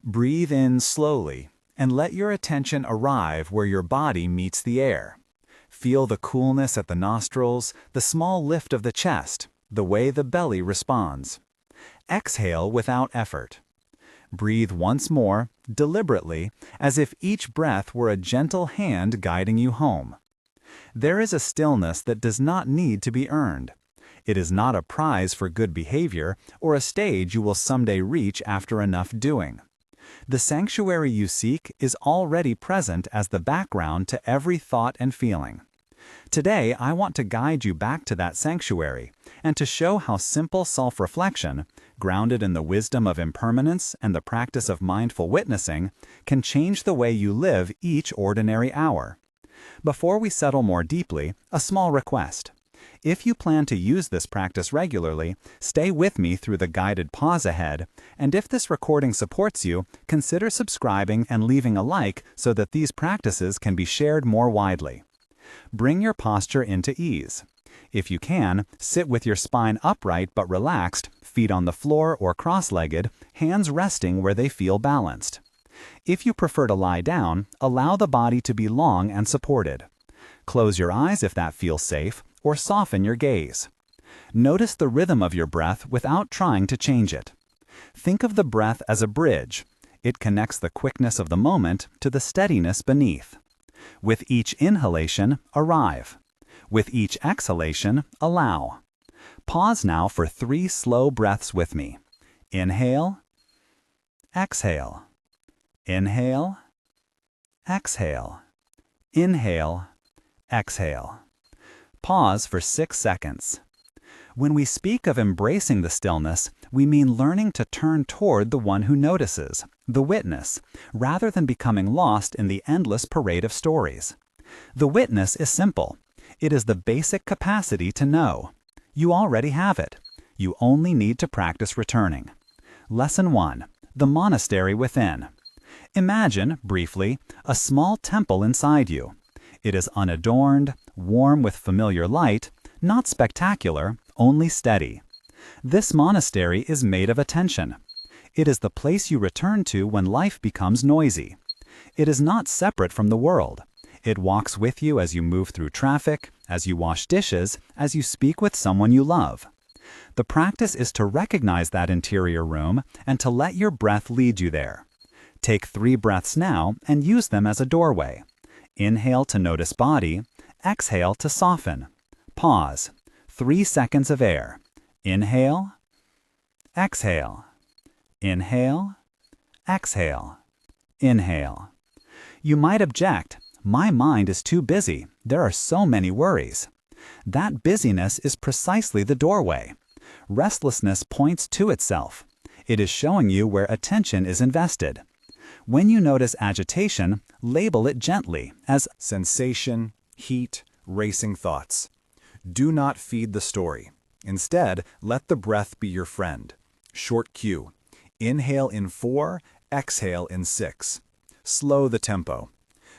Breathe in slowly and let your attention arrive where your body meets the air. Feel the coolness at the nostrils, the small lift of the chest, the way the belly responds. Exhale without effort. Breathe once more, deliberately, as if each breath were a gentle hand guiding you home. There is a stillness that does not need to be earned. It is not a prize for good behavior or a stage you will someday reach after enough doing. The sanctuary you seek is already present as the background to every thought and feeling. Today, I want to guide you back to that sanctuary and to show how simple self-reflection, grounded in the wisdom of impermanence and the practice of mindful witnessing, can change the way you live each ordinary hour. Before we settle more deeply, a small request. If you plan to use this practice regularly, stay with me through the guided pause ahead, and if this recording supports you, consider subscribing and leaving a like so that these practices can be shared more widely. Bring your posture into ease. If you can, sit with your spine upright but relaxed, feet on the floor or cross-legged, hands resting where they feel balanced. If you prefer to lie down, allow the body to be long and supported. Close your eyes if that feels safe, or soften your gaze. Notice the rhythm of your breath without trying to change it. Think of the breath as a bridge. It connects the quickness of the moment to the steadiness beneath. With each inhalation, arrive. With each exhalation, allow. Pause now for 3 slow breaths with me. Inhale, exhale. Inhale, exhale. Inhale, exhale. Pause for 6 seconds. When we speak of embracing the stillness, we mean learning to turn toward the one who notices, the witness, rather than becoming lost in the endless parade of stories. The witness is simple. It is the basic capacity to know. You already have it. You only need to practice returning. Lesson 1. The monastery within. Imagine, briefly, a small temple inside you. It is unadorned, warm with familiar light, not spectacular, only steady. This monastery is made of attention. It is the place you return to when life becomes noisy. It is not separate from the world. It walks with you as you move through traffic, as you wash dishes, as you speak with someone you love. The practice is to recognize that interior room and to let your breath lead you there. Take 3 breaths now and use them as a doorway. Inhale to notice body, exhale to soften. Pause. 3 seconds of air. Inhale, exhale. Inhale, exhale. Inhale. You might object, my mind is too busy, there are so many worries. That busyness is precisely the doorway. Restlessness points to itself. It is showing you where attention is invested. When you notice agitation, label it gently as sensation, heat, racing thoughts. Do not feed the story. Instead, let the breath be your friend. Short cue. Inhale in 4, exhale in 6. Slow the tempo.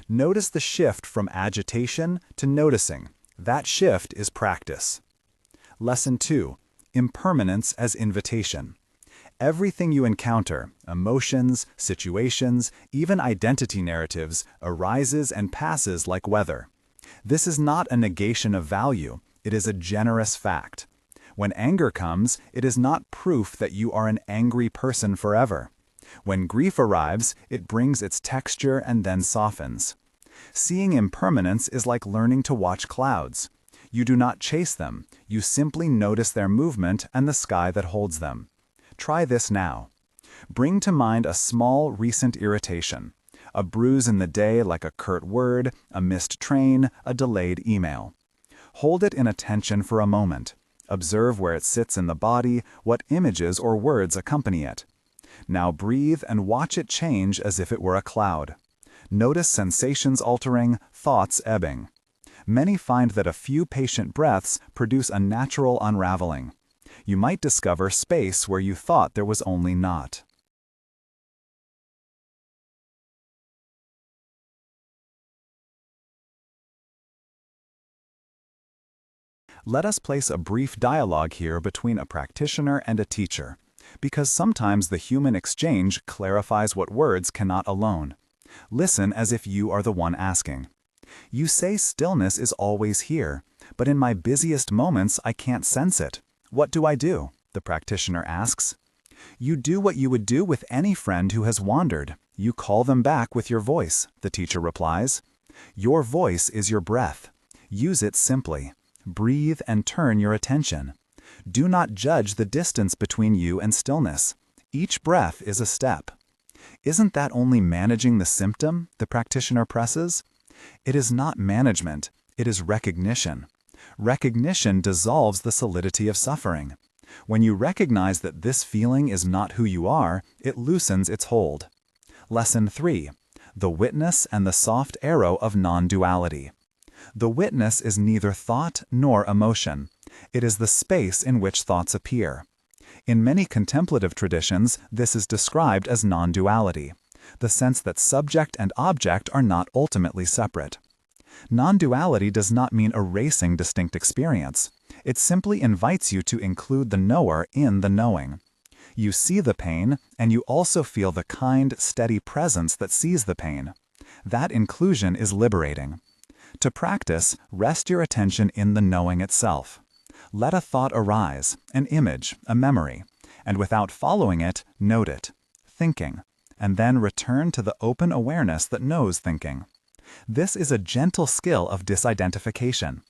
Notice the shift from agitation to noticing. That shift is practice. Lesson 2. Impermanence as invitation. Everything you encounter, emotions, situations, even identity narratives, arises and passes like weather. This is not a negation of value, it is a generous fact. When anger comes, it is not proof that you are an angry person forever. When grief arrives, it brings its texture and then softens. Seeing impermanence is like learning to watch clouds. You do not chase them, you simply notice their movement and the sky that holds them. Try this now. Bring to mind a small recent irritation, a bruise in the day like a curt word, a missed train, a delayed email. Hold it in attention for a moment. Observe where it sits in the body, what images or words accompany it. Now breathe and watch it change as if it were a cloud. Notice sensations altering, thoughts ebbing. Many find that a few patient breaths produce a natural unraveling. You might discover space where you thought there was only not. Let us place a brief dialogue here between a practitioner and a teacher. Because sometimes the human exchange clarifies what words cannot alone. Listen as if you are the one asking. You say stillness is always here, but in my busiest moments I can't sense it. What do I do? The practitioner asks. You do what you would do with any friend who has wandered. You call them back with your voice, the teacher replies. Your voice is your breath. Use it simply. Breathe and turn your attention. Do not judge the distance between you and stillness. Each breath is a step. Isn't that only managing the symptom? The practitioner presses. It is not management, it is recognition. Recognition dissolves the solidity of suffering. When you recognize that this feeling is not who you are, it loosens its hold. Lesson 3. The witness and the soft arrow of non-duality. The witness is neither thought nor emotion. It is the space in which thoughts appear. In many contemplative traditions, this is described as non-duality, the sense that subject and object are not ultimately separate. Non-duality does not mean erasing distinct experience. It simply invites you to include the knower in the knowing. You see the pain, and you also feel the kind, steady presence that sees the pain. That inclusion is liberating. To practice, rest your attention in the knowing itself. Let a thought arise, an image, a memory, and without following it, note it, thinking, and then return to the open awareness that knows thinking. This is a gentle skill of disidentification.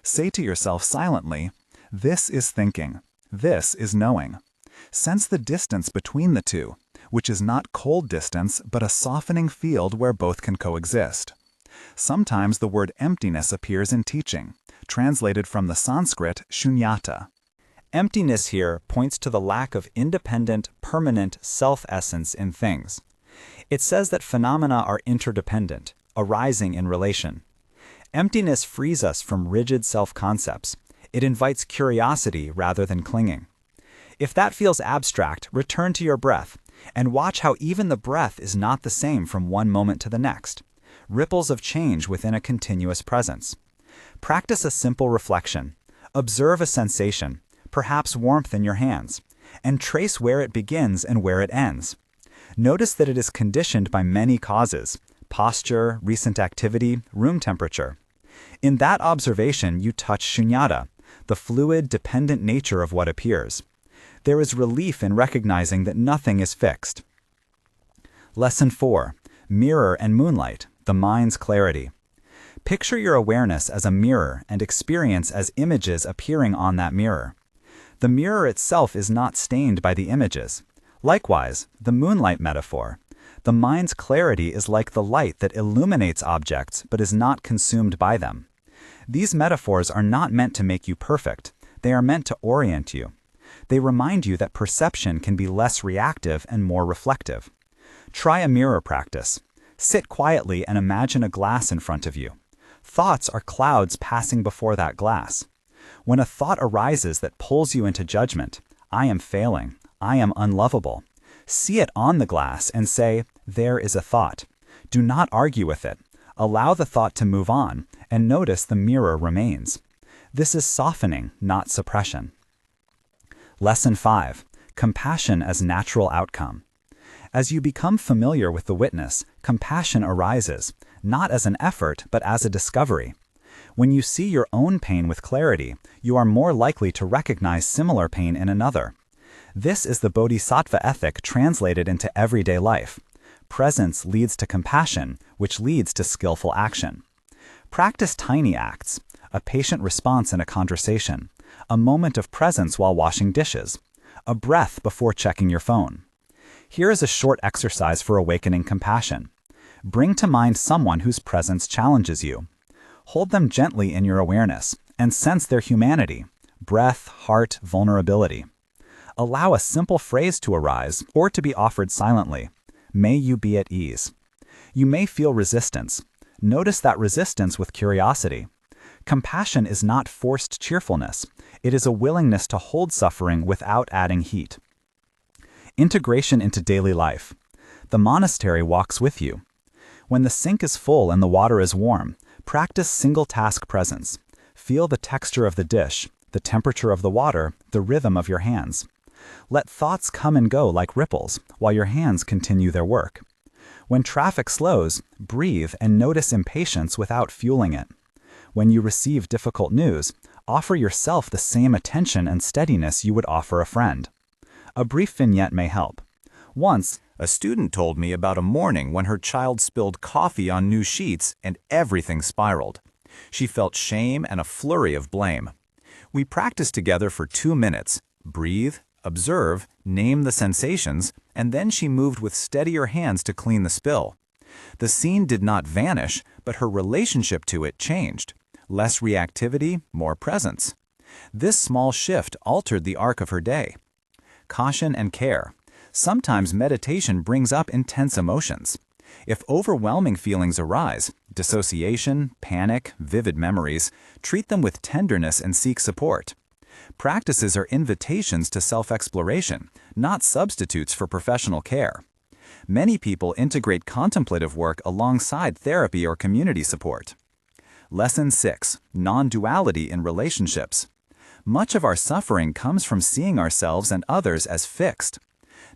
Say to yourself silently, this is thinking, this is knowing. Sense the distance between the two, which is not cold distance but a softening field where both can coexist. Sometimes the word emptiness appears in teaching, translated from the Sanskrit shunyata. Emptiness here points to the lack of independent, permanent self-essence in things. It says that phenomena are interdependent, arising in relation. Emptiness frees us from rigid self-concepts. It invites curiosity rather than clinging. If that feels abstract, return to your breath, and watch how even the breath is not the same from one moment to the next. Ripples of change within a continuous presence. Practice a simple reflection. Observe a sensation, perhaps warmth in your hands, and trace where it begins and where it ends. Notice that it is conditioned by many causes: posture, recent activity, room temperature. In that observation, you touch shunyata, the fluid, dependent nature of what appears. There is relief in recognizing that nothing is fixed. Lesson 4. Mirror and moonlight, the mind's clarity. Picture your awareness as a mirror and experience as images appearing on that mirror. The mirror itself is not stained by the images. Likewise, the moonlight metaphor. The mind's clarity is like the light that illuminates objects but is not consumed by them. These metaphors are not meant to make you perfect. They are meant to orient you. They remind you that perception can be less reactive and more reflective. Try a mirror practice. Sit quietly and imagine a glass in front of you. Thoughts are clouds passing before that glass. When a thought arises that pulls you into judgment, I am failing, I am unlovable, see it on the glass and say, there is a thought. Do not argue with it. Allow the thought to move on, and notice the mirror remains. This is softening, not suppression. Lesson 5. Compassion as natural outcome. As you become familiar with the witness, compassion arises, not as an effort, but as a discovery. When you see your own pain with clarity, you are more likely to recognize similar pain in another. This is the bodhisattva ethic translated into everyday life. Presence leads to compassion, which leads to skillful action. Practice tiny acts, a patient response in a conversation, a moment of presence while washing dishes, a breath before checking your phone. Here is a short exercise for awakening compassion. Bring to mind someone whose presence challenges you. Hold them gently in your awareness and sense their humanity, breath, heart, vulnerability. Allow a simple phrase to arise or to be offered silently. May you be at ease. You may feel resistance. Notice that resistance with curiosity. Compassion is not forced cheerfulness. It is a willingness to hold suffering without adding heat. Integration into daily life. The monastery walks with you. When the sink is full and the water is warm, practice single-task presence. Feel the texture of the dish, the temperature of the water, the rhythm of your hands. Let thoughts come and go like ripples, while your hands continue their work. When traffic slows, breathe and notice impatience without fueling it. When you receive difficult news, offer yourself the same attention and steadiness you would offer a friend. A brief vignette may help. Once, a student told me about a morning when her child spilled coffee on new sheets and everything spiraled. She felt shame and a flurry of blame. We practiced together for 2 minutes. Breathe, observe, name the sensations, and then she moved with steadier hands to clean the spill. The scene did not vanish, but her relationship to it changed. Less reactivity, more presence. This small shift altered the arc of her day. Caution and care. Sometimes meditation brings up intense emotions. If overwhelming feelings arise, dissociation, panic, vivid memories, treat them with tenderness and seek support. Practices are invitations to self-exploration, not substitutes for professional care. Many people integrate contemplative work alongside therapy or community support. Lesson 6. Non-duality in relationships. Much of our suffering comes from seeing ourselves and others as fixed.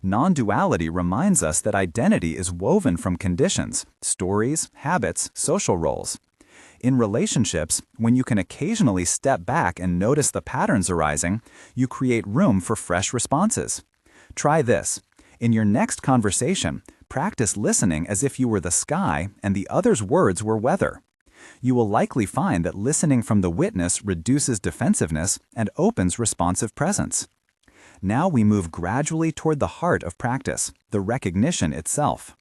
Non-duality reminds us that identity is woven from conditions, stories, habits, social roles. In relationships, when you can occasionally step back and notice the patterns arising, you create room for fresh responses. Try this. In your next conversation, practice listening as if you were the sky and the other's words were weather. You will likely find that listening from the witness reduces defensiveness and opens responsive presence. Now we move gradually toward the heart of practice, the recognition itself.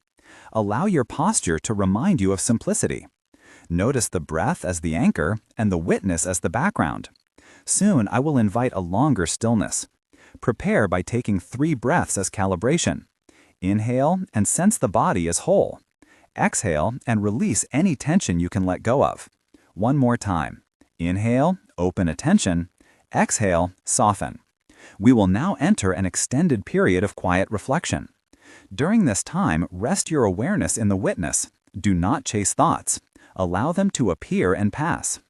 Allow your posture to remind you of simplicity. Notice the breath as the anchor and the witness as the background. Soon I will invite a longer stillness. Prepare by taking 3 breaths as calibration. Inhale and sense the body as whole. Exhale and release any tension you can let go of. One more time. Inhale, open attention. Exhale, soften. We will now enter an extended period of quiet reflection. During this time, rest your awareness in the witness. Do not chase thoughts. Allow them to appear and pass.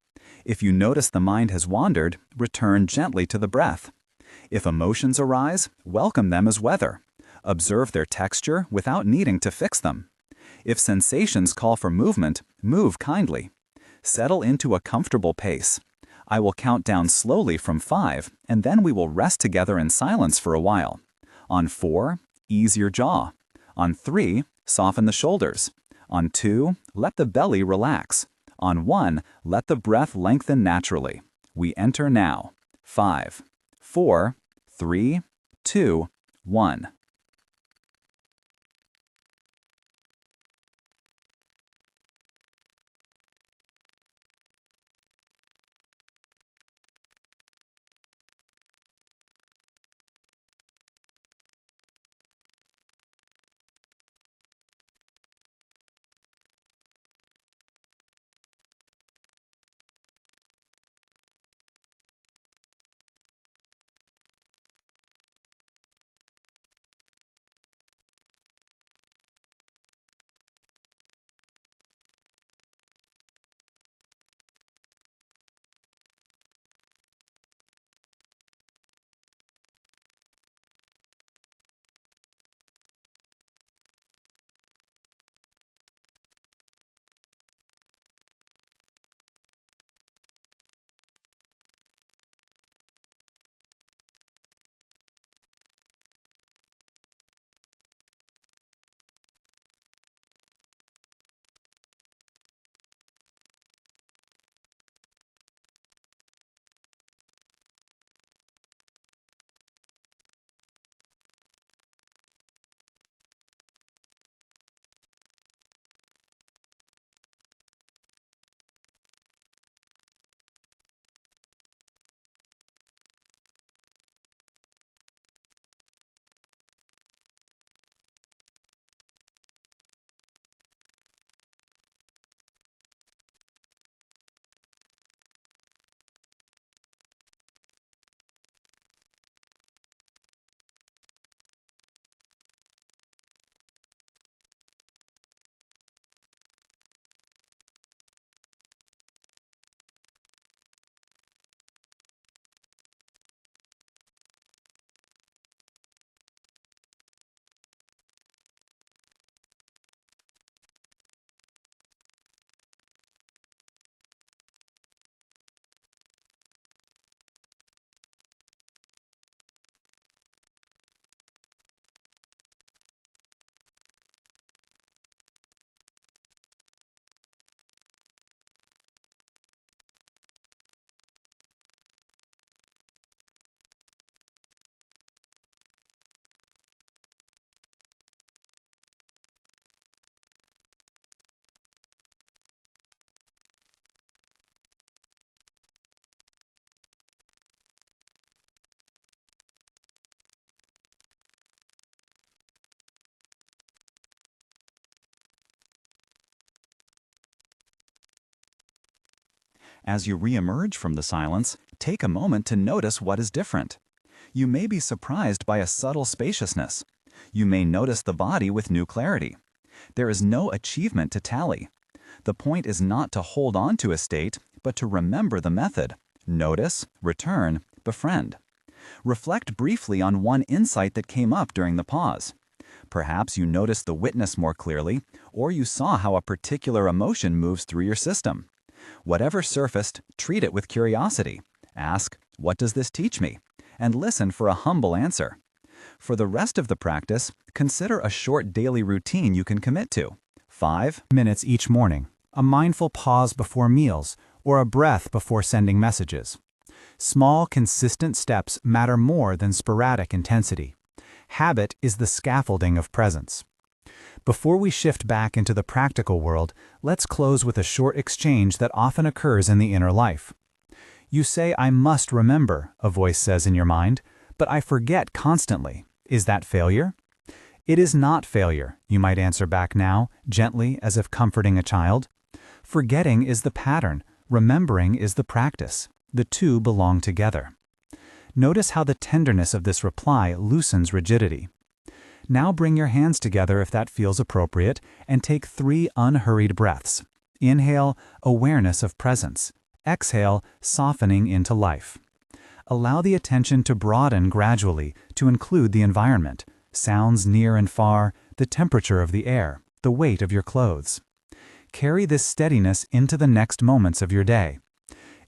If you notice the mind has wandered, return gently to the breath. If emotions arise, welcome them as weather. Observe their texture without needing to fix them. If sensations call for movement, move kindly. Settle into a comfortable pace. I will count down slowly from 5, and then we will rest together in silence for a while. On 4, ease your jaw. On 3, soften the shoulders. On 2, let the belly relax. On 1, let the breath lengthen naturally. We enter now. 5, 4, 3, 2, 1. As you re-emerge from the silence, take a moment to notice what is different. You may be surprised by a subtle spaciousness. You may notice the body with new clarity. There is no achievement to tally. The point is not to hold on to a state, but to remember the method. Notice, return, befriend. Reflect briefly on one insight that came up during the pause. Perhaps you noticed the witness more clearly, or you saw how a particular emotion moves through your system. Whatever surfaced, treat it with curiosity. Ask, "What does this teach me?" and listen for a humble answer. For the rest of the practice, consider a short daily routine you can commit to. 5 minutes each morning, a mindful pause before meals, or a breath before sending messages. Small, consistent steps matter more than sporadic intensity. Habit is the scaffolding of presence. Before we shift back into the practical world, let's close with a short exchange that often occurs in the inner life. You say, "I must remember," a voice says in your mind, "but I forget constantly." Is that failure? It is not failure, you might answer back now, gently as if comforting a child. Forgetting is the pattern, remembering is the practice. The two belong together. Notice how the tenderness of this reply loosens rigidity. Now bring your hands together if that feels appropriate, and take 3 unhurried breaths. Inhale, awareness of presence. Exhale, softening into life. Allow the attention to broaden gradually to include the environment, sounds near and far, the temperature of the air, the weight of your clothes. Carry this steadiness into the next moments of your day.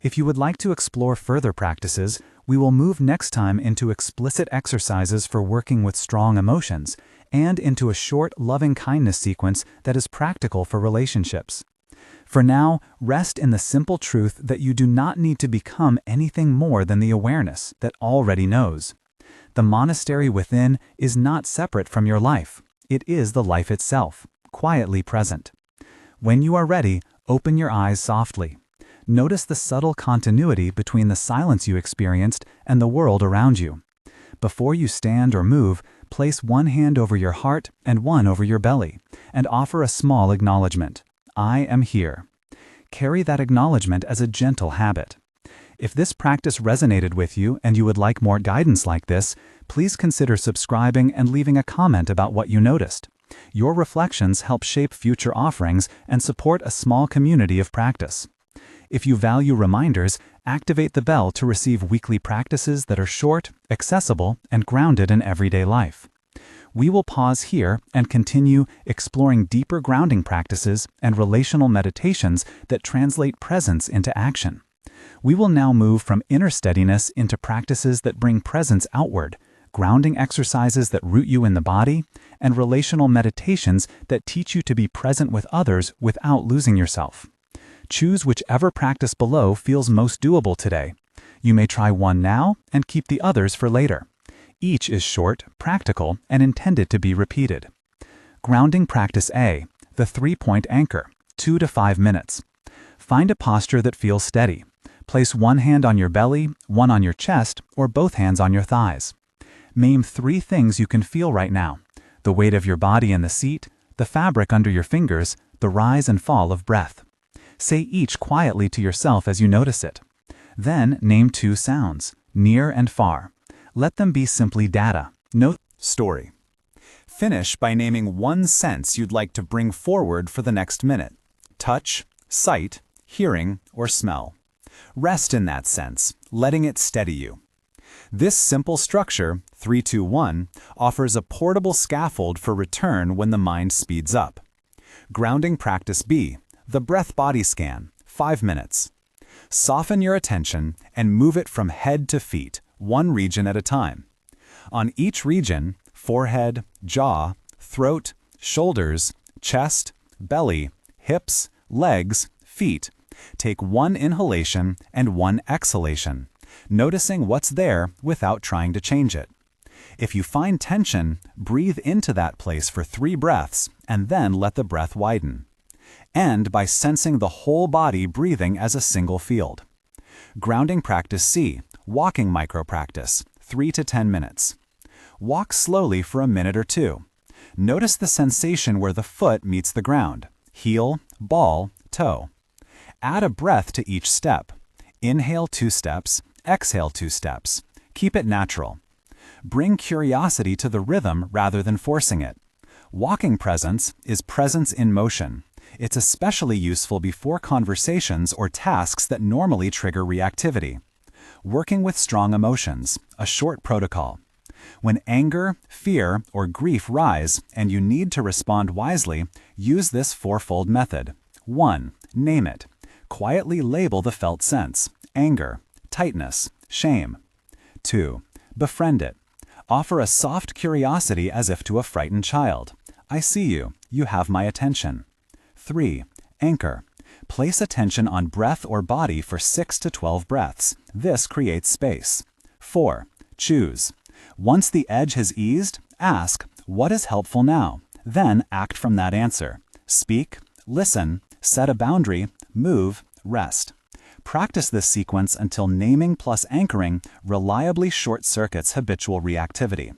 If you would like to explore further practices, we will move next time into explicit exercises for working with strong emotions and into a short loving-kindness sequence that is practical for relationships. For now, rest in the simple truth that you do not need to become anything more than the awareness that already knows. The monastery within is not separate from your life. It is the life itself, quietly present. When you are ready, open your eyes softly. Notice the subtle continuity between the silence you experienced and the world around you. Before you stand or move, place one hand over your heart and one over your belly, and offer a small acknowledgement. I am here. Carry that acknowledgement as a gentle habit. If this practice resonated with you and you would like more guidance like this, please consider subscribing and leaving a comment about what you noticed. Your reflections help shape future offerings and support a small community of practice. If you value reminders, activate the bell to receive weekly practices that are short, accessible, and grounded in everyday life. We will pause here and continue exploring deeper grounding practices and relational meditations that translate presence into action. We will now move from inner steadiness into practices that bring presence outward, grounding exercises that root you in the body, and relational meditations that teach you to be present with others without losing yourself. Choose whichever practice below feels most doable today. You may try one now and keep the others for later. Each is short, practical, and intended to be repeated. Grounding Practice A, the 3-point anchor, 2 to 5 minutes. Find a posture that feels steady. Place one hand on your belly, one on your chest, or both hands on your thighs. Name 3 things you can feel right now: the weight of your body in the seat, the fabric under your fingers, the rise and fall of breath. Say each quietly to yourself as you notice it. Then name 2 sounds, near and far. Let them be simply data, no story. Finish by naming one sense you'd like to bring forward for the next minute: touch, sight, hearing, or smell. Rest in that sense, letting it steady you. This simple structure, 3-2-1, offers a portable scaffold for return when the mind speeds up. Grounding Practice B, the breath body scan, 5 minutes. Soften your attention and move it from head to feet, one region at a time. On each region, forehead, jaw, throat, shoulders, chest, belly, hips, legs, feet, take one inhalation and one exhalation, noticing what's there without trying to change it. If you find tension, breathe into that place for 3 breaths and then let the breath widen. End by sensing the whole body breathing as a single field. Grounding Practice C, walking micro-practice, 3 to 10 minutes. Walk slowly for a minute or 2. Notice the sensation where the foot meets the ground: heel, ball, toe. Add a breath to each step. Inhale 2 steps, exhale 2 steps. Keep it natural. Bring curiosity to the rhythm rather than forcing it. Walking presence is presence in motion. It's especially useful before conversations or tasks that normally trigger reactivity. Working with strong emotions, a short protocol. When anger, fear, or grief rise and you need to respond wisely, use this fourfold method. 1. Name it. Quietly label the felt sense: anger, tightness, shame. 2. Befriend it. Offer a soft curiosity as if to a frightened child. I see you. You have my attention. 3. Anchor. Place attention on breath or body for 6 to 12 breaths. This creates space. 4. Choose. Once the edge has eased, ask, what is helpful now? Then act from that answer. Speak, listen, set a boundary, move, rest. Practice this sequence until naming plus anchoring reliably short-circuits habitual reactivity.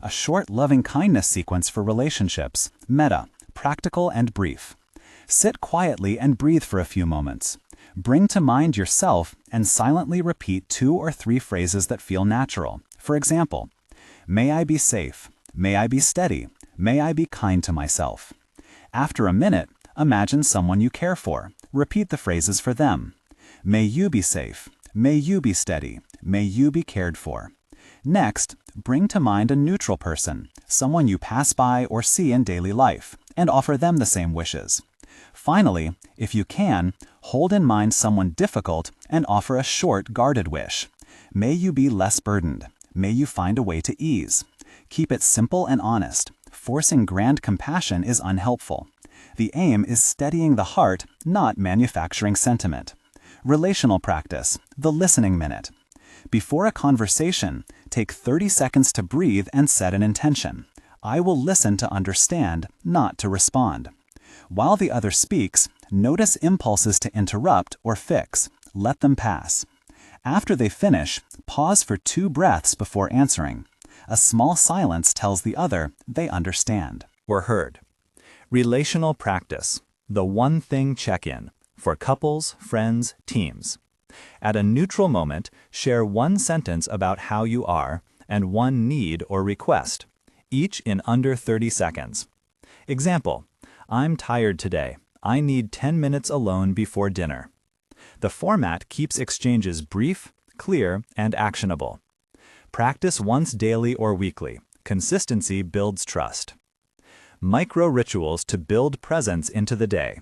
A short loving-kindness sequence for relationships, metta, practical and brief. Sit quietly and breathe for a few moments. Bring to mind yourself and silently repeat 2 or 3 phrases that feel natural. For example, may I be safe, may I be steady, may I be kind to myself. After a minute, imagine someone you care for. Repeat the phrases for them. May you be safe, may you be steady, may you be cared for. Next, bring to mind a neutral person, someone you pass by or see in daily life, and offer them the same wishes. Finally, if you can, hold in mind someone difficult and offer a short, guarded wish. May you be less burdened. May you find a way to ease. Keep it simple and honest. Forcing grand compassion is unhelpful. The aim is steadying the heart, not manufacturing sentiment. Relational practice, the listening minute. Before a conversation, take 30 seconds to breathe and set an intention. I will listen to understand, not to respond. While the other speaks, notice impulses to interrupt or fix. Let them pass. After they finish, pause for 2 breaths before answering. A small silence tells the other they understand or heard. Relational practice, the one thing check-in, for couples, friends, teams. At a neutral moment, share 1 sentence about how you are and 1 need or request, each in under 30 seconds. Example, I'm tired today. I need 10 minutes alone before dinner. The format keeps exchanges brief, clear, and actionable. Practice once daily or weekly. Consistency builds trust. Micro-rituals to build presence into the day.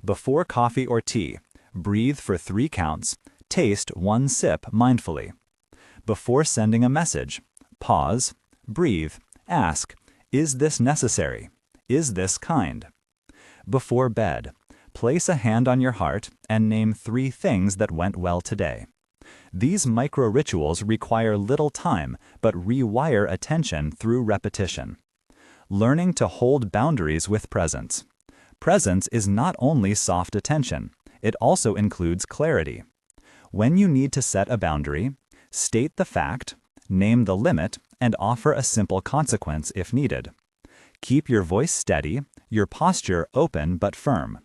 Before coffee or tea, breathe for 3 counts, taste 1 sip mindfully. Before sending a message, pause, breathe, ask, is this necessary? Is this kind? Before bed, place a hand on your heart and name 3 things that went well today. These micro-rituals require little time but rewire attention through repetition. Learning to hold boundaries with presence. Presence is not only soft attention, it also includes clarity. When you need to set a boundary, state the fact, name the limit, and offer a simple consequence if needed. Keep your voice steady, your posture open but firm.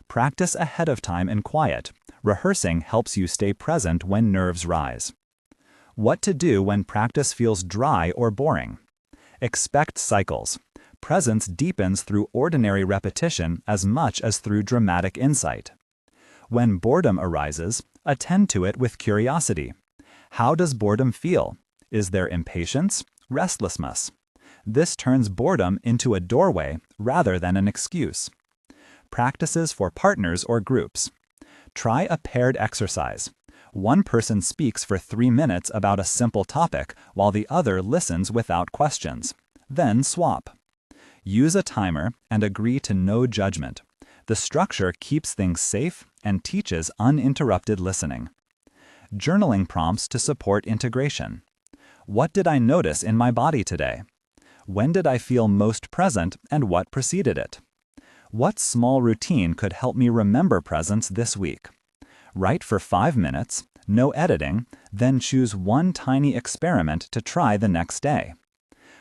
Practice ahead of time in quiet. Rehearsing helps you stay present when nerves rise. What to do when practice feels dry or boring? Expect cycles. Presence deepens through ordinary repetition as much as through dramatic insight. When boredom arises, attend to it with curiosity. How does boredom feel? Is there impatience, restlessness? This turns boredom into a doorway rather than an excuse. Practices for partners or groups. Try a paired exercise. One person speaks for 3 minutes about a simple topic while the other listens without questions. Then swap. Use a timer and agree to no judgment. The structure keeps things safe and teaches uninterrupted listening. Journaling prompts to support integration. What did I notice in my body today? When did I feel most present and what preceded it? What small routine could help me remember presence this week? Write for 5 minutes, no editing, then choose 1 tiny experiment to try the next day.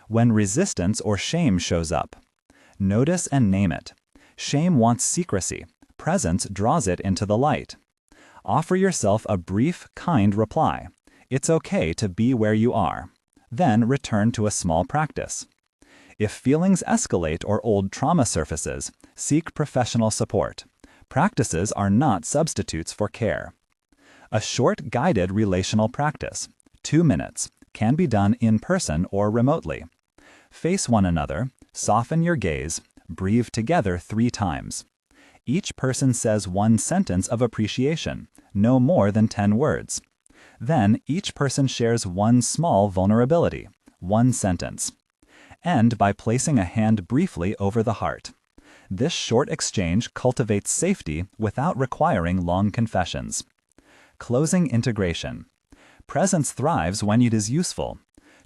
When resistance or shame shows up, notice and name it. Shame wants secrecy. Presence draws it into the light. Offer yourself a brief, kind reply. It's okay to be where you are. Then return to a small practice. If feelings escalate or old trauma surfaces, seek professional support. Practices are not substitutes for care. A short guided relational practice, 2 minutes, can be done in person or remotely. Face one another, soften your gaze, breathe together 3 times. Each person says 1 sentence of appreciation, no more than 10 words. Then each person shares 1 small vulnerability, 1 sentence. End by placing a hand briefly over the heart. This short exchange cultivates safety without requiring long confessions. Closing integration. Presence thrives when it is useful.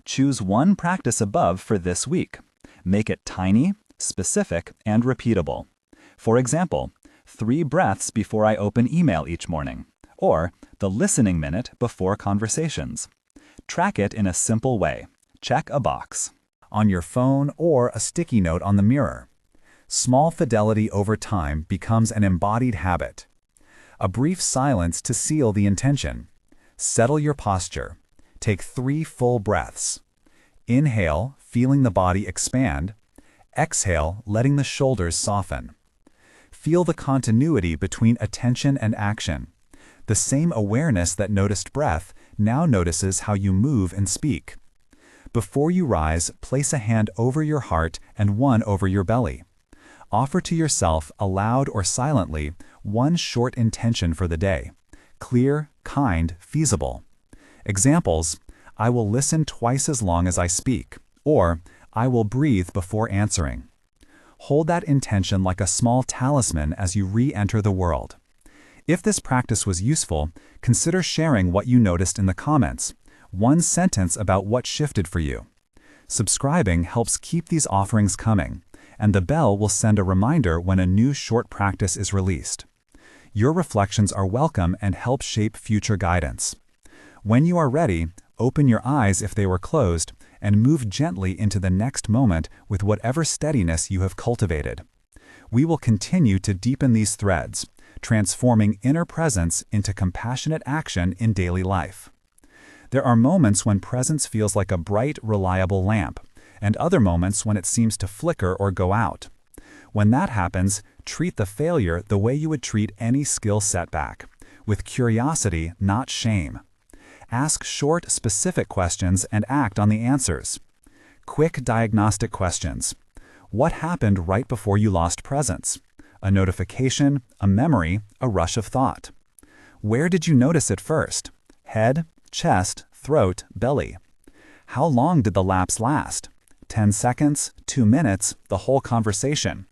Choose 1 practice above for this week. Make it tiny, specific, and repeatable. For example, 3 breaths before I open email each morning, or the listening minute before conversations. Track it in a simple way. Check a box. On your phone or a sticky note on the mirror. Small fidelity over time becomes an embodied habit. A brief silence to seal the intention. Settle your posture. Take 3 full breaths. Inhale, feeling the body expand. Exhale, letting the shoulders soften. Feel the continuity between attention and action. The same awareness that noticed breath now notices how you move and speak. Before you rise, place a hand over your heart and 1 over your belly. Offer to yourself, aloud or silently, 1 short intention for the day. Clear, kind, feasible. Examples: I will listen twice as long as I speak, or I will breathe before answering. Hold that intention like a small talisman as you re-enter the world. If this practice was useful, consider sharing what you noticed in the comments. 1 sentence about what shifted for you. Subscribing helps keep these offerings coming, and the bell will send a reminder when a new short practice is released. Your reflections are welcome and help shape future guidance. When you are ready, open your eyes if they were closed, and move gently into the next moment with whatever steadiness you have cultivated. We will continue to deepen these threads, transforming inner presence into compassionate action in daily life. There are moments when presence feels like a bright, reliable lamp, and other moments when it seems to flicker or go out. When that happens, treat the failure the way you would treat any skill setback, with curiosity, not shame. Ask short, specific questions and act on the answers. Quick diagnostic questions. What happened right before you lost presence? A notification, a memory, a rush of thought. Where did you notice it first? Head, chest, throat, belly. How long did the lapse last? 10 seconds, 2 minutes, the whole conversation.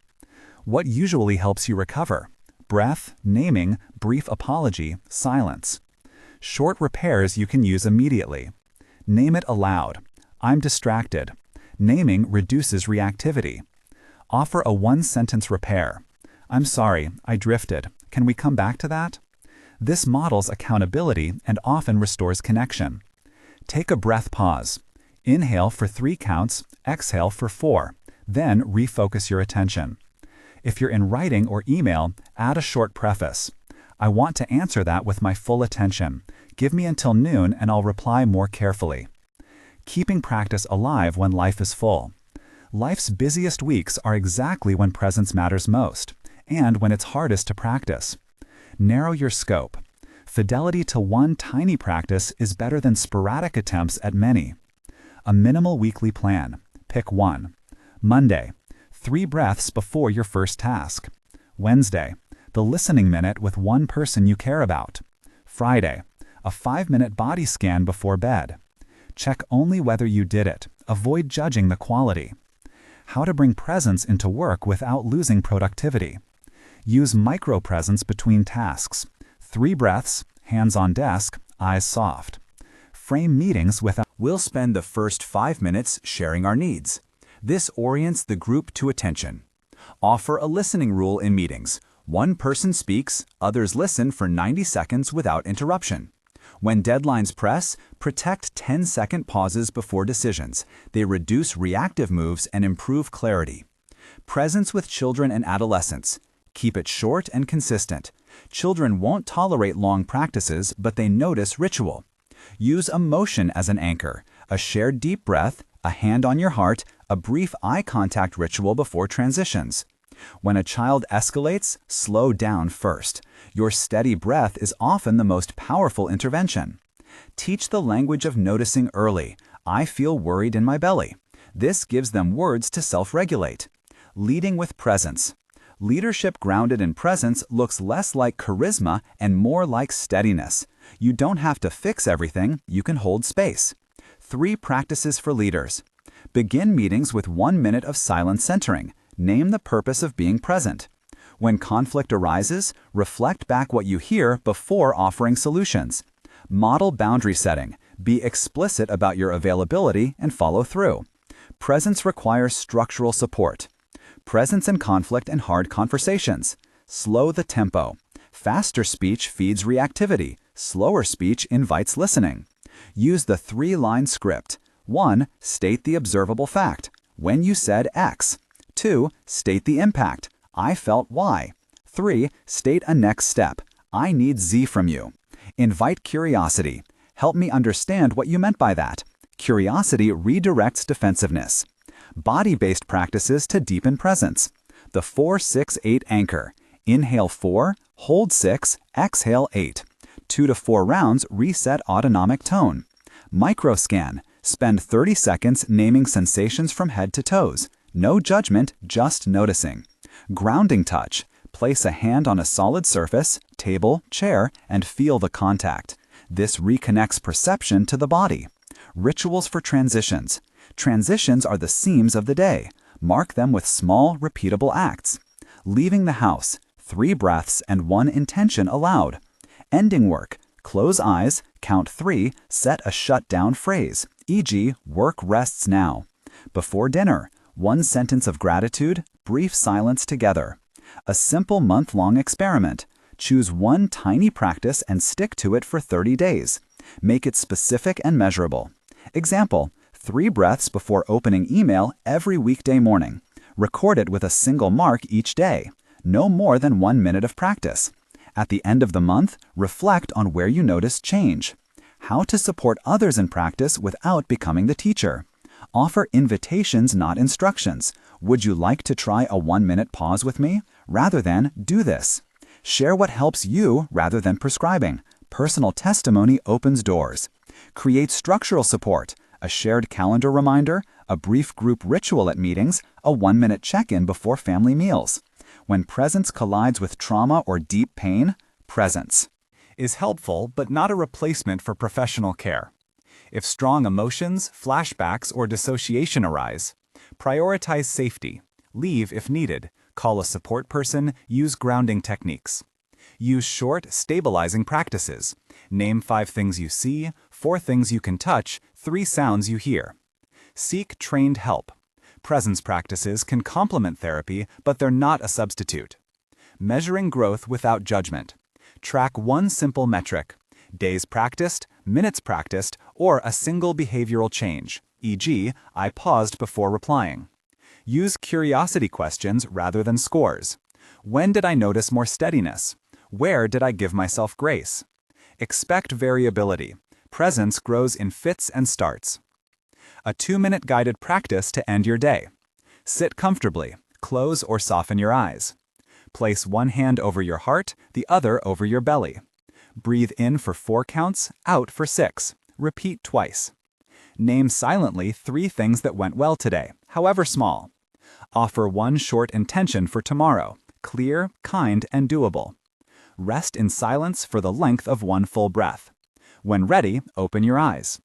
What usually helps you recover? Breath, naming, brief apology, silence. Short repairs you can use immediately. Name it aloud. I'm distracted. Naming reduces reactivity. Offer a 1-sentence repair. I'm sorry, I drifted. Can we come back to that? This models accountability and often restores connection. Take a breath pause. Inhale for 3 counts, exhale for 4. Then refocus your attention. If you're in writing or email, add a short preface. I want to answer that with my full attention. Give me until noon and I'll reply more carefully. Keeping practice alive when life is full. Life's busiest weeks are exactly when presence matters most, and when it's hardest to practice. Narrow your scope. Fidelity to 1 tiny practice is better than sporadic attempts at many. A minimal weekly plan. Pick 1. Monday, 3 breaths before your first task. Wednesday, the listening minute with 1 person you care about. Friday, a 5-minute body scan before bed. Check only whether you did it. Avoid judging the quality. How to bring presence into work without losing productivity. Use micro-presence between tasks. 3 breaths, hands on desk, eyes soft. Frame meetings without. We'll spend the first 5 minutes sharing our needs. This orients the group to attention. Offer a listening rule in meetings. 1 person speaks, others listen for 90 seconds without interruption. When deadlines press, protect 10-second pauses before decisions. They reduce reactive moves and improve clarity. Presence with children and adolescents. Keep it short and consistent. Children won't tolerate long practices, but they notice ritual. Use emotion as an anchor, a shared deep breath, a hand on your heart, a brief eye contact ritual before transitions. When a child escalates, slow down first. Your steady breath is often the most powerful intervention. Teach the language of noticing early. I feel worried in my belly. This gives them words to self-regulate. Leading with presence. Leadership grounded in presence looks less like charisma and more like steadiness. You don't have to fix everything, you can hold space. 3 practices for leaders. Begin meetings with 1 minute of silent centering. Name the purpose of being present. When conflict arises, reflect back what you hear before offering solutions. Model boundary setting. Be explicit about your availability and follow through. Presence requires structural support. Presence in conflict and hard conversations. Slow the tempo. Faster speech feeds reactivity. Slower speech invites listening. Use the 3-line script. 1. State the observable fact. When you said X. 2. State the impact. I felt Y. 3. State a next step. I need Z from you. Invite curiosity. Help me understand what you meant by that. Curiosity redirects defensiveness. Body-based practices to deepen presence. The 4-6-8 anchor. Inhale 4, hold 6, exhale 8. 2 to 4 rounds reset autonomic tone. Microscan. Spend 30 seconds naming sensations from head to toes. No judgment, just noticing. Grounding touch. Place a hand on a solid surface, table, chair, and feel the contact. This reconnects perception to the body. Rituals for transitions. Transitions are the seams of the day. Mark them with small, repeatable acts. Leaving the house. 3 breaths and 1 intention aloud. Ending work. Close eyes, count 3, set a shut-down phrase, e.g., work rests now. Before dinner. 1 sentence of gratitude, brief silence together. A simple month-long experiment. Choose 1 tiny practice and stick to it for 30 days. Make it specific and measurable. Example, 3 breaths before opening email every weekday morning. Record it with a single mark each day. No more than 1 minute of practice. At the end of the month, reflect on where you notice change. How to support others in practice without becoming the teacher. Offer invitations, not instructions. Would you like to try a 1-minute pause with me? Rather than, do this. Share what helps you rather than prescribing. Personal testimony opens doors. Create structural support. A shared calendar reminder, a brief group ritual at meetings, a 1-minute check-in before family meals. When presence collides with trauma or deep pain, presence is helpful but not a replacement for professional care. If strong emotions, flashbacks, or dissociation arise, prioritize safety. Leave if needed. Call a support person. Use grounding techniques. Use short, stabilizing practices. Name 5 things you see, 4 things you can touch, 3 sounds you hear. Seek trained help. Presence practices can complement therapy, but they're not a substitute. Measuring growth without judgment. Track 1 simple metric. Days practiced, minutes practiced, or a single behavioral change, e.g., I paused before replying. Use curiosity questions rather than scores. When did I notice more steadiness? Where did I give myself grace? Expect variability. Presence grows in fits and starts. A 2-minute guided practice to end your day. Sit comfortably. Close or soften your eyes. Place 1 hand over your heart, the other over your belly. Breathe in for 4 counts, out for 6. Repeat twice. Name silently 3 things that went well today, however small. Offer 1 short intention for tomorrow, clear, kind, and doable. Rest in silence for the length of 1 full breath. When ready, open your eyes.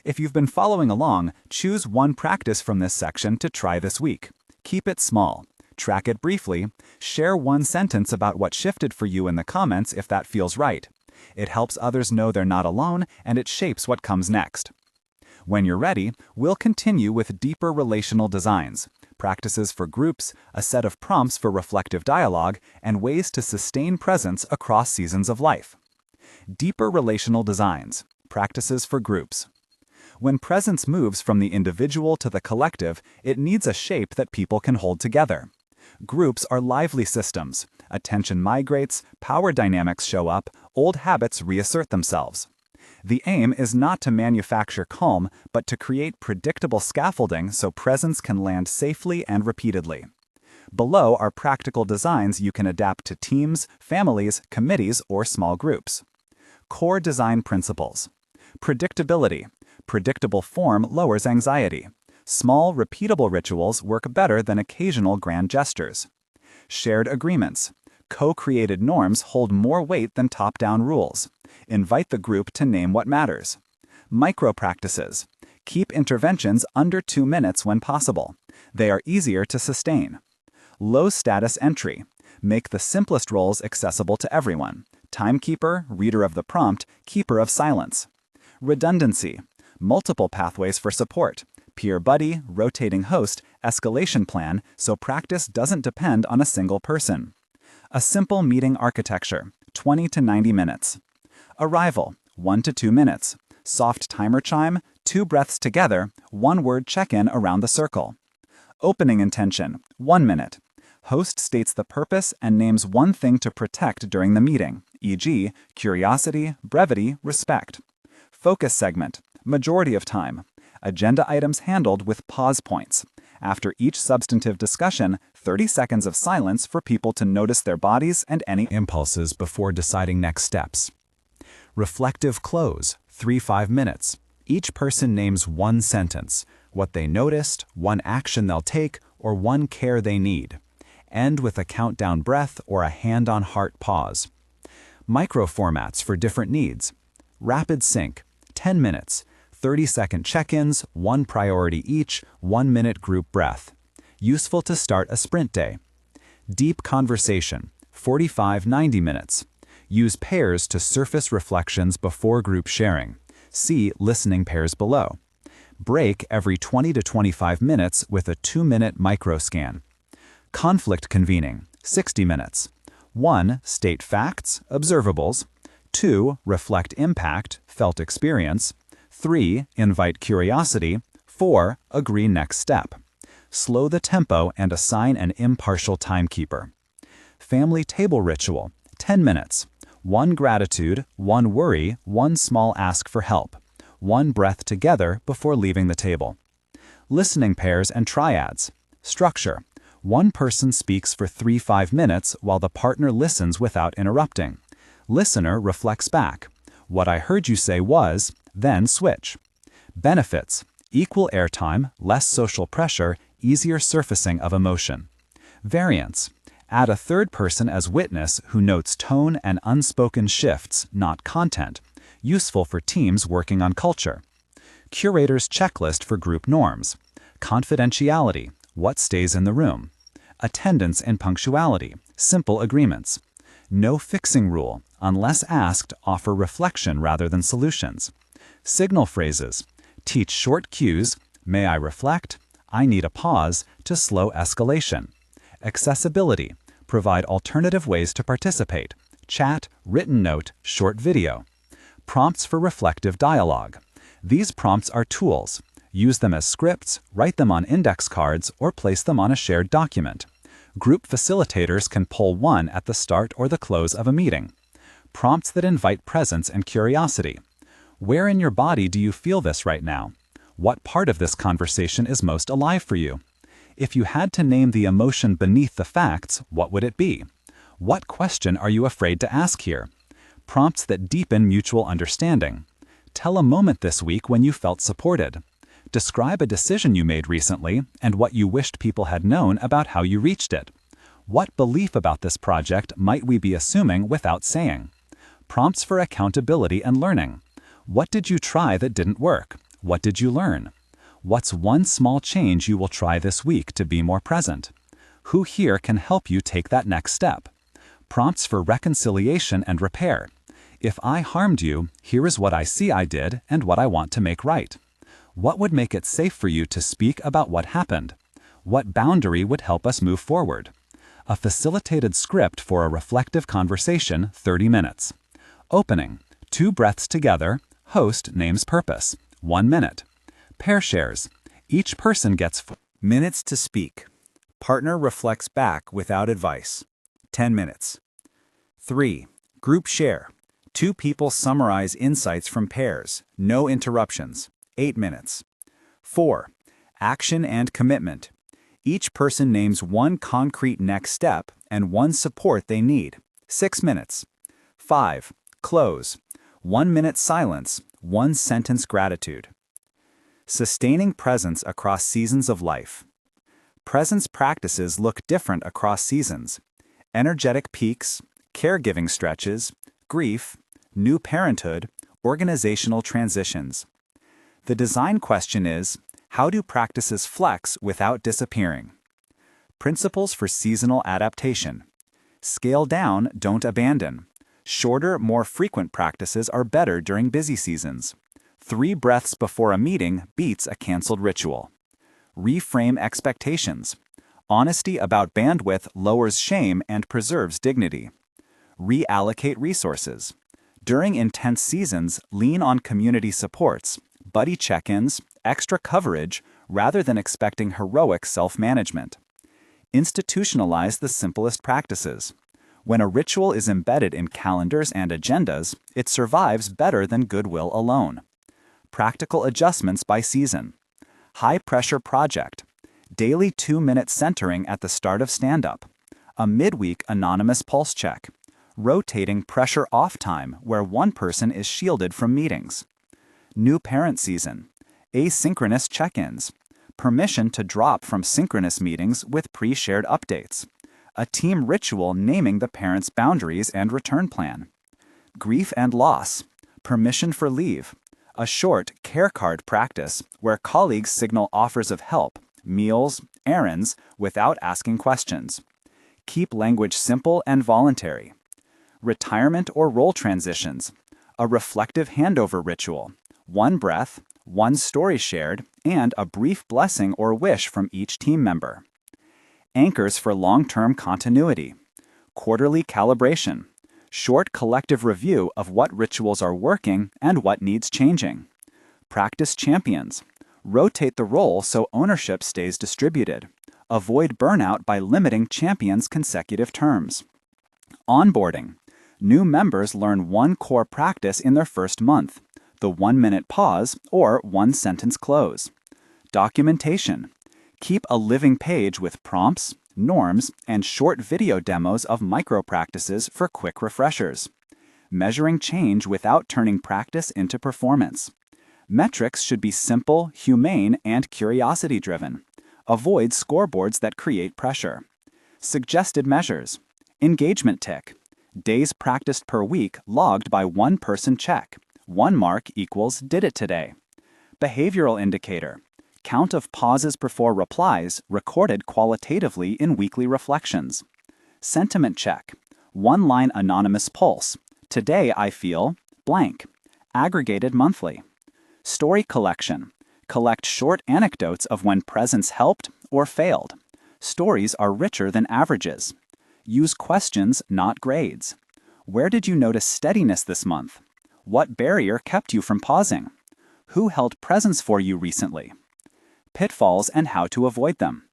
If you've been following along, choose 1 practice from this section to try this week. Keep it small. Track it briefly. Share 1 sentence about what shifted for you in the comments if that feels right. It helps others know they're not alone, and it shapes what comes next. When you're ready, we'll continue with deeper relational designs, practices for groups, a set of prompts for reflective dialogue, and ways to sustain presence across seasons of life. Deeper relational designs, practices for groups. When presence moves from the individual to the collective, it needs a shape that people can hold together. Groups are lively systems. Attention migrates, power dynamics show up, old habits reassert themselves. The aim is not to manufacture calm, but to create predictable scaffolding so presence can land safely and repeatedly. Below are practical designs you can adapt to teams, families, committees, or small groups. Core design principles. Predictability. Predictable form lowers anxiety. Small, repeatable rituals work better than occasional grand gestures. Shared agreements. Co-created norms hold more weight than top-down rules. Invite the group to name what matters. Micro-practices. Keep interventions under 2 minutes when possible. They are easier to sustain. Low-status entry. Make the simplest roles accessible to everyone. Timekeeper, reader of the prompt, keeper of silence. Redundancy. Multiple pathways for support. Peer buddy, rotating host, escalation plan, so practice doesn't depend on a single person. A simple meeting architecture, 20 to 90 minutes. Arrival, 1 to 2 minutes. Soft timer chime, 2 breaths together, 1-word check-in around the circle. Opening intention, 1 minute. Host states the purpose and names one thing to protect during the meeting, e.g., curiosity, brevity, respect. Focus segment, majority of time. Agenda items handled with pause points. After each substantive discussion, 30 seconds of silence for people to notice their bodies and any Impulses before deciding next steps. Reflective close, 3-5 minutes. Each person names one sentence, what they noticed, one action they'll take, or one care they need. End with a countdown breath or a hand-on-heart pause. Micro-formats for different needs. Rapid sync, 10 minutes. 30-second check-ins, 1 priority each, 1-minute group breath. Useful to start a sprint day. Deep conversation, 45-90 minutes. Use pairs to surface reflections before group sharing. See listening pairs below. Break every 20 to 25 minutes with a 2-minute microscan. Conflict convening, 60 minutes. 1. State facts, observables. 2. Reflect impact, felt experience. 3. Invite curiosity. 4. Agree next step. Slow the tempo and assign an impartial timekeeper. Family table ritual, 10 minutes. 1 gratitude, 1 worry, 1 small ask for help. 1 breath together before leaving the table. Listening pairs and triads. Structure. 1 person speaks for 3-5 minutes while the partner listens without interrupting. Listener reflects back. What I heard you say was, then switch. Benefits. Equal airtime, less social pressure, easier surfacing of emotion. Variance. Add a third person as witness who notes tone and unspoken shifts, not content. Useful for teams working on culture. Curator's checklist for group norms. Confidentiality. What stays in the room. Attendance and punctuality. Simple agreements. No fixing rule. Unless asked, offer reflection rather than solutions. Signal phrases. Teach short cues, may I reflect, I need a pause, to slow escalation. Accessibility. Provide alternative ways to participate. Chat, written note, short video. Prompts for reflective dialogue. These prompts are tools. Use them as scripts, write them on index cards, or place them on a shared document. Group facilitators can pull one at the start or the close of a meeting. Prompts that invite presence and curiosity. Where in your body do you feel this right now? What part of this conversation is most alive for you? If you had to name the emotion beneath the facts, what would it be? What question are you afraid to ask here? Prompts that deepen mutual understanding. Tell a moment this week when you felt supported. Describe a decision you made recently and what you wished people had known about how you reached it. What belief about this project might we be assuming without saying? Prompts for accountability and learning. What did you try that didn't work? What did you learn? What's one small change you will try this week to be more present? Who here can help you take that next step? Prompts for reconciliation and repair. If I harmed you, here is what I see I did and what I want to make right. What would make it safe for you to speak about what happened? What boundary would help us move forward? A facilitated script for a reflective conversation, 30 minutes. Opening. 2 breaths together. Host names purpose. 1 minute. Pair shares. Each person gets 4 minutes to speak. Partner reflects back without advice. 10 minutes. 3. Group share. 2 people summarize insights from pairs. No interruptions. 8 minutes. 4. Action and commitment. Each person names one concrete next step and one support they need. 6 minutes. 5. Close. 1 minute silence, 1 sentence gratitude. Sustaining presence across seasons of life. Presence practices look different across seasons. Energetic peaks, caregiving stretches, grief, new parenthood, organizational transitions. The design question is, how do practices flex without disappearing? Principles for seasonal adaptation. Scale down, don't abandon. Shorter, more frequent practices are better during busy seasons. 3 breaths before a meeting beats a canceled ritual. Reframe expectations. Honesty about bandwidth lowers shame and preserves dignity. Reallocate resources. During intense seasons, lean on community supports, buddy check-ins, extra coverage, rather than expecting heroic self-management. Institutionalize the simplest practices. When a ritual is embedded in calendars and agendas, it survives better than goodwill alone. Practical adjustments by season. High-pressure project. Daily 2-minute centering at the start of stand-up. A midweek anonymous pulse check. Rotating pressure off time where one person is shielded from meetings. New parent season. Asynchronous check-ins. Permission to drop from synchronous meetings with pre-shared updates. A team ritual naming the parent's boundaries and return plan. Grief and loss. Permission for leave. A short care card practice where colleagues signal offers of help, meals, errands, without asking questions. Keep language simple and voluntary. Retirement or role transitions. A reflective handover ritual. 1 breath, 1 story shared, and a brief blessing or wish from each team member. Anchors for long-term continuity. Quarterly calibration. Short collective review of what rituals are working and what needs changing. Practice champions. Rotate the role so ownership stays distributed. Avoid burnout by limiting champions' consecutive terms. Onboarding. New members learn 1 core practice in their first month, the 1-minute pause or 1-sentence close. Documentation. Keep a living page with prompts, norms, and short video demos of micro-practices for quick refreshers. Measuring change without turning practice into performance. Metrics should be simple, humane, and curiosity-driven. Avoid scoreboards that create pressure. Suggested measures. Engagement tick. Days practiced per week logged by 1 person check. 1 mark equals did it today. Behavioral indicator. Count of pauses before replies recorded qualitatively in weekly reflections. Sentiment check. 1-line anonymous pulse. Today I feel blank. Aggregated monthly. Story collection. Collect short anecdotes of when presence helped or failed. Stories are richer than averages. Use questions, not grades. Where did you notice steadiness this month? What barrier kept you from pausing? Who held presence for you recently? Pitfalls and how to avoid them.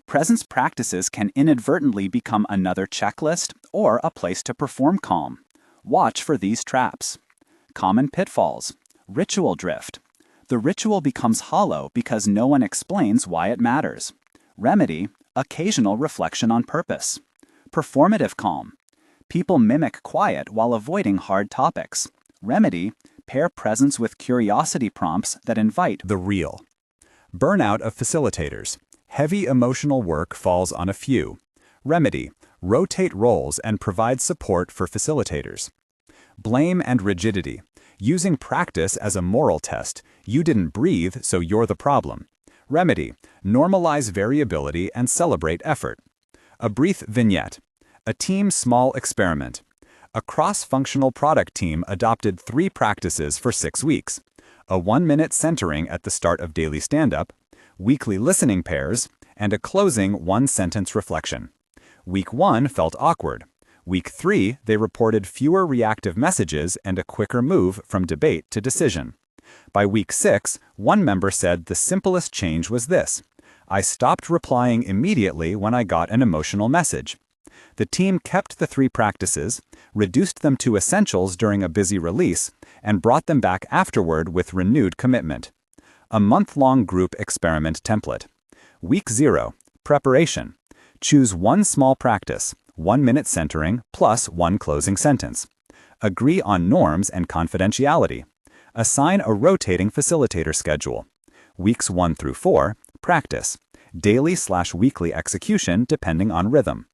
Presence practices can inadvertently become another checklist or a place to perform calm. Watch for these traps. Common pitfalls. Ritual drift. The ritual becomes hollow because no one explains why it matters. Remedy. Occasional reflection on purpose. Performative calm. People mimic quiet while avoiding hard topics. Remedy. Pair presence with curiosity prompts that invite The real. Burnout of facilitators. Heavy emotional work falls on a few. Remedy. Rotate roles and provide support for facilitators. Blame and rigidity. Using practice as a moral test. You didn't breathe, so you're the problem. Remedy. Normalize variability and celebrate effort. A brief vignette. A team's small experiment. A cross-functional product team adopted 3 practices for 6 weeks. A 1-minute centering at the start of daily stand-up, weekly listening pairs, and a closing 1-sentence reflection. Week 1 felt awkward. Week 3, they reported fewer reactive messages and a quicker move from debate to decision. By week 6, one member said the simplest change was this: I stopped replying immediately when I got an emotional message. The team kept the 3 practices, reduced them to essentials during a busy release, and brought them back afterward with renewed commitment. A month-long group experiment template. Week 0. Preparation. Choose one small practice, 1-minute centering plus 1 closing sentence. Agree on norms and confidentiality. Assign a rotating facilitator schedule. Weeks 1 through 4. Practice. Daily/weekly execution depending on rhythm.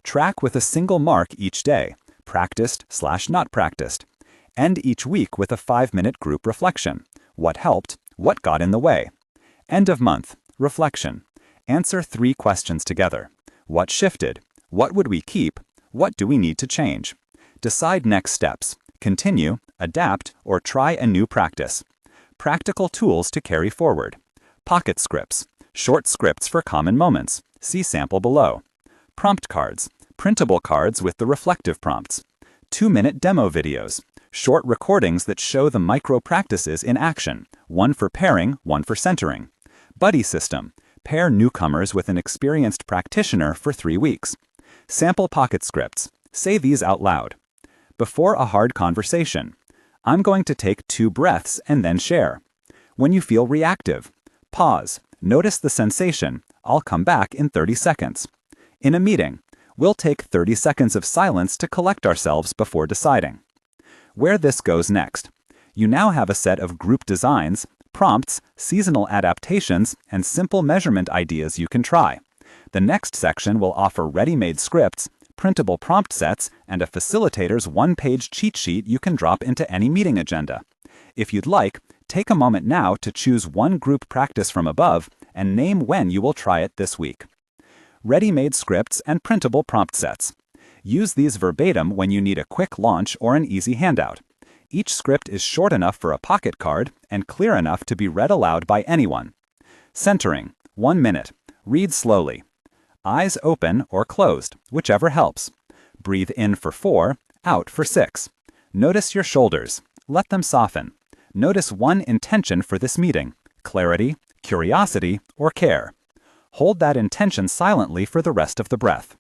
Track with a single mark each day, practiced/not practiced. End each week with a 5-minute group reflection. What helped? What got in the way? End of month. Reflection. Answer 3 questions together. What shifted? What would we keep? What do we need to change? Decide next steps. Continue, adapt, or try a new practice. Practical tools to carry forward. Pocket scripts. Short scripts for common moments. See sample below. Prompt cards. Printable cards with the reflective prompts. 2-minute demo videos. Short recordings that show the micro practices in action. 1 for pairing, 1 for centering. Buddy system. Pair newcomers with an experienced practitioner for 3 weeks. Sample pocket scripts. Say these out loud. Before a hard conversation. I'm going to take 2 breaths and then share. When you feel reactive. Pause. Notice the sensation. I'll come back in 30 seconds. In a meeting, we'll take 30 seconds of silence to collect ourselves before deciding. Where this goes next. You now have a set of group designs, prompts, seasonal adaptations, and simple measurement ideas you can try. The next section will offer ready-made scripts, printable prompt sets, and a facilitator's 1-page cheat sheet you can drop into any meeting agenda. If you'd like, take a moment now to choose one group practice from above and name when you will try it this week. Ready-made scripts and printable prompt sets. Use these verbatim when you need a quick launch or an easy handout. Each script is short enough for a pocket card and clear enough to be read aloud by anyone. Centering. 1 minute. Read slowly. Eyes open or closed, whichever helps. Breathe in for 4, out for 6. Notice your shoulders. Let them soften. Notice one intention for this meeting: clarity, curiosity, or care. Hold that intention silently for the rest of the breath.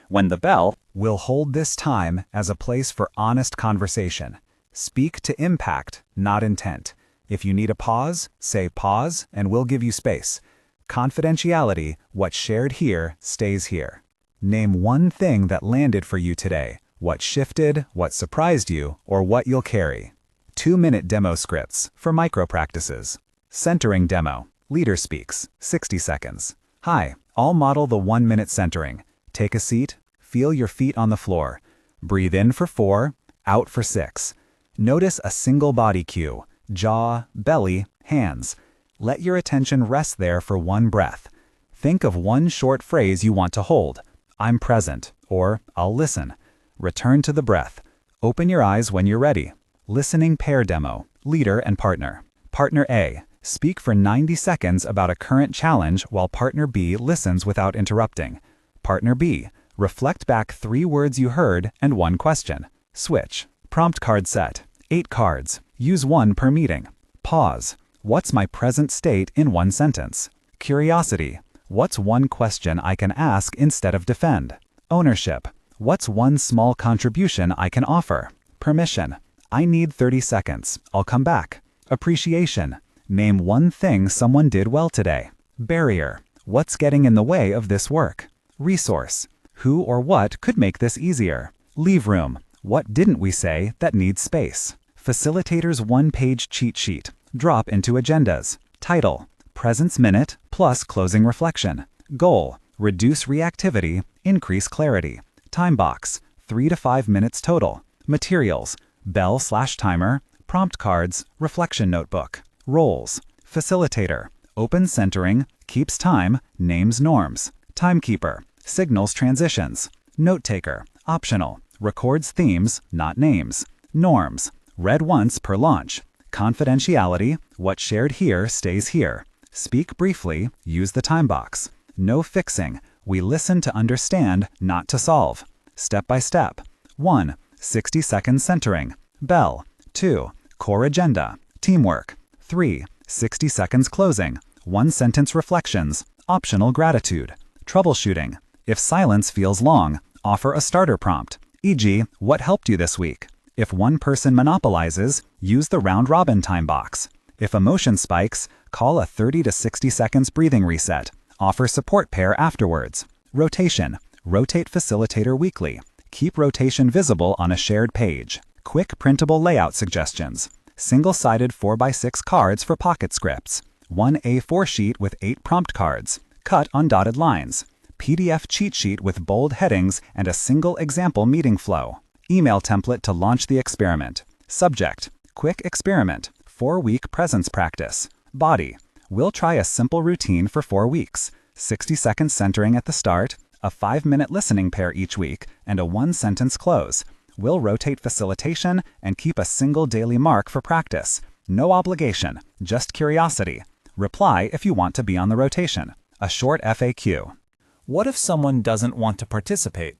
When the bell, We'll hold this time as a place for honest conversation. Speak to impact, not intent. If you need a pause, say pause, and we'll give you space. Confidentiality, what's shared here stays here. Name one thing that landed for you today, what shifted, what surprised you, or what you'll carry. 2-minute demo scripts for micro practices. Centering demo. Leader speaks, 60 seconds. Hi, I'll model the 1-minute centering. Take a seat, feel your feet on the floor. Breathe in for 4, out for 6. Notice a single body cue: jaw, belly, hands. Let your attention rest there for 1 breath. Think of one short phrase you want to hold. I'm present, or I'll listen. Return to the breath. Open your eyes when you're ready. Listening pair demo. Leader and partner. Partner A. Speak for 90 seconds about a current challenge while partner B listens without interrupting. Partner B. Reflect back 3 words you heard and 1 question. Switch. Prompt card set. 8 cards. Use 1 per meeting. Pause. What's my present state in 1 sentence? Curiosity. What's 1 question I can ask instead of defend? Ownership. What's 1 small contribution I can offer? Permission. I need 30 seconds. I'll come back. Appreciation. Name 1 thing someone did well today. Barrier. What's getting in the way of this work? Resource. Who or what could make this easier? Leave room. What didn't we say that needs space? Facilitator's 1-page cheat sheet. Drop into agendas. Title: Presence Minute plus closing reflection. Goal: reduce reactivity, increase clarity. Time box: 3 to 5 minutes total. Materials: bell/timer, prompt cards, reflection notebook. Roles: facilitator, open centering, keeps time, names norms. Timekeeper, signals transitions. Note taker, optional, records themes, not names. Norms: read once per launch. Confidentiality: what shared here stays here. Speak briefly, use the time box. No fixing, we listen to understand, not to solve. Step by step. 1. 60-second centering. Bell. 2. Core agenda. Teamwork. 3. 60 seconds closing. 1-sentence reflections. Optional gratitude. Troubleshooting. If silence feels long, offer a starter prompt, e.g., what helped you this week? If one person monopolizes, use the round-robin time box. If emotion spikes, call a 30 to 60 seconds breathing reset. Offer support pair afterwards. Rotation. Rotate facilitator weekly. Keep rotation visible on a shared page. Quick printable layout suggestions. Single-sided 4x6 cards for pocket scripts. One A4 sheet with 8 prompt cards. Cut on dotted lines. PDF cheat sheet with bold headings and a single example meeting flow. Email template to launch the experiment. Subject. Quick experiment. 4-week presence practice. Body. We'll try a simple routine for 4 weeks. 60 seconds centering at the start, a 5-minute listening pair each week, and a 1-sentence close. We'll rotate facilitation and keep a single daily mark for practice. No obligation, just curiosity. Reply if you want to be on the rotation. A short FAQ. What if someone doesn't want to participate?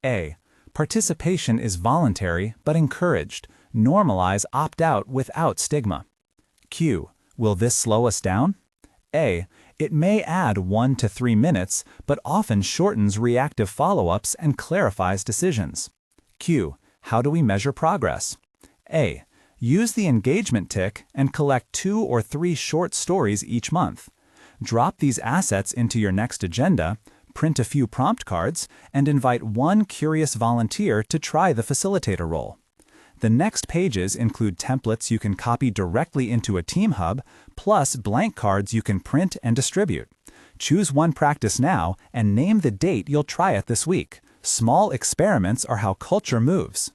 A. Participation is voluntary but encouraged. Normalize opt-out without stigma. Q. Will this slow us down? A. It may add 1 to 3 minutes, but often shortens reactive follow-ups and clarifies decisions. Q. How do we measure progress? A. Use the engagement tick and collect 2 or 3 short stories each month. Drop these assets into your next agenda, print a few prompt cards, and invite one curious volunteer to try the facilitator role. The next pages include templates you can copy directly into a team hub, plus blank cards you can print and distribute. Choose one practice now and name the date you'll try it this week. Small experiments are how culture moves.